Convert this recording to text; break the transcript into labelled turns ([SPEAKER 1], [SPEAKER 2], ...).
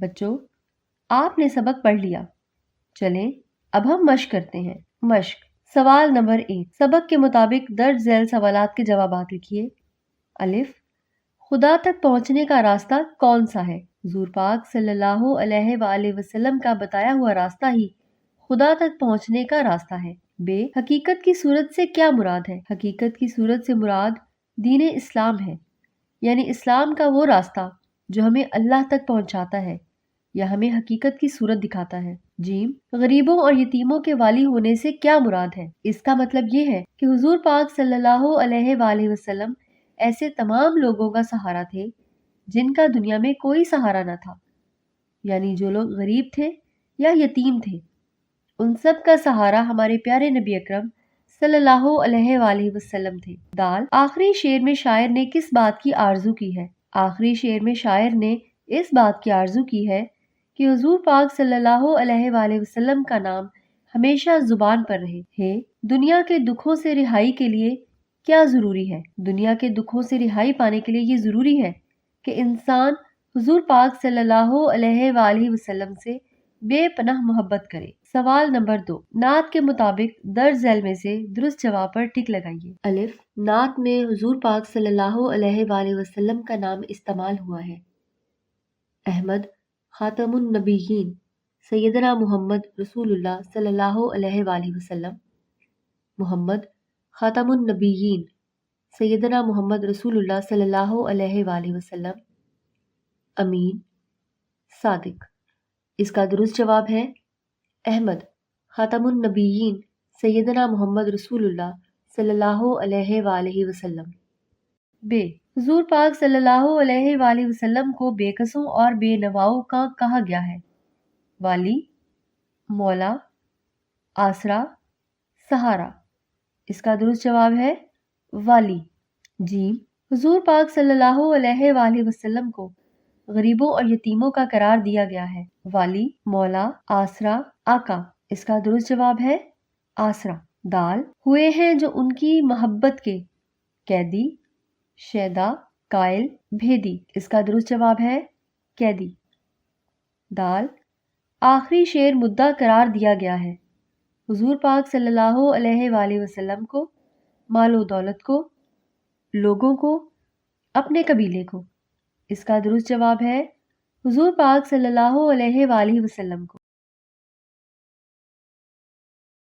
[SPEAKER 1] بچوں، آپ نے سبق پڑھ لیا، چلیں اب ہم مشق کرتے ہیں۔ مشق سوال نمبر 1، سبق کے مطابق درج ذیل سوالات کے جوابات لکھیے۔ الف، خدا تک پہنچنے کا راستہ کون سا ہے؟ حضور پاک صلی اللہ علیہ وآلہ وسلم کا بتایا ہوا راستہ ہی خدا تک پہنچنے کا راستہ ہے۔ ب، حقیقت کی صورت سے کیا مراد ہے؟ حقیقت کی صورت سے مراد دین اسلام ہے، یعنی اسلام کا وہ راستہ جو ہمیں اللہ تک پہنچاتا ہے یا ہمیں حقیقت کی صورت دکھاتا ہے۔ جیم، غریبوں اور یتیموں کے والی ہونے سے کیا مراد ہے؟ اس کا مطلب یہ ہے کہ حضور پاک صلی اللہ علیہ وآلہ وسلم ایسے تمام لوگوں کا سہارا تھے جن کا دنیا میں کوئی سہارا نہ تھا، یعنی جو لوگ غریب تھے یا یتیم تھے، ان سب کا سہارا ہمارے پیارے نبی اکرم صلی اللہ علیہ وآلہ وسلم تھے۔ دال، آخری شعر میں شاعر نے کس بات کی آرزو کی ہے؟ آخری شعر میں شاعر نے اس بات کی آرزو کی ہے کہ حضور پاک صلی اللہ علیہ وآلہ وسلم کا نام ہمیشہ زبان پر رہے۔ ہے، دنیا کے دکھوں سے رہائی کے لیے کیا ضروری ہے؟ دنیا کے دکھوں سے رہائی پانے کے لیے یہ ضروری ہے کہ انسان حضور پاک صلی اللہ علیہ وآلہ وسلم سے بے پناہ محبت کرے۔ سوال نمبر 2، نعت کے مطابق درج ذیل میں سے درست جواب پر ٹک لگائیے۔ الف، نعت میں حضور پاک صلی اللہ علیہ وآلہ وسلم کا نام استعمال ہوا ہے۔ احمد خاتم النبیین سیدنا محمد رسول اللہ صلی اللہ علیہ وآلہ وسلم۔ محمد خاتم النبیین سیدنا محمد رسول اللہ صلی اللہ علیہ وآلہ وسلم۔ امین، صادق۔ اس کا درست جواب ہے احمد خاتم النبیین سیدنا محمد رسول اللہ صلی اللہ علیہ وآلہ وسلم۔ ب، حضور پاک صلی اللہ علیہ وآلہ وسلم کو بے کسوں اور بے نواؤں کا کہا گیا ہے؟ والی، مولا، آسرا، سہارا۔ اس کا درست جواب ہے والی۔ جیم، حضور پاک صلی اللہ علیہ وآلہ وسلم کو غریبوں اور یتیموں کا قرار دیا گیا ہے؟ والی، مولا، آسرا، آقا۔ اس کا درست جواب ہے آسرا۔ دال، ہوئے ہیں جو ان کی محبت کے قیدی، شیدا، قائل، بھیدی۔ اس کا درست جواب ہے قیدی۔ دال، آخری شعر مدعا قرار دیا گیا ہے؟ حضور پاک صلی اللہ علیہ وآلہ وسلم کو، مال و دولت کو، لوگوں کو، اپنے قبیلے کو۔ اس کا درست جواب ہے حضور پاک صلی اللہ علیہ وآلہ وسلم کو۔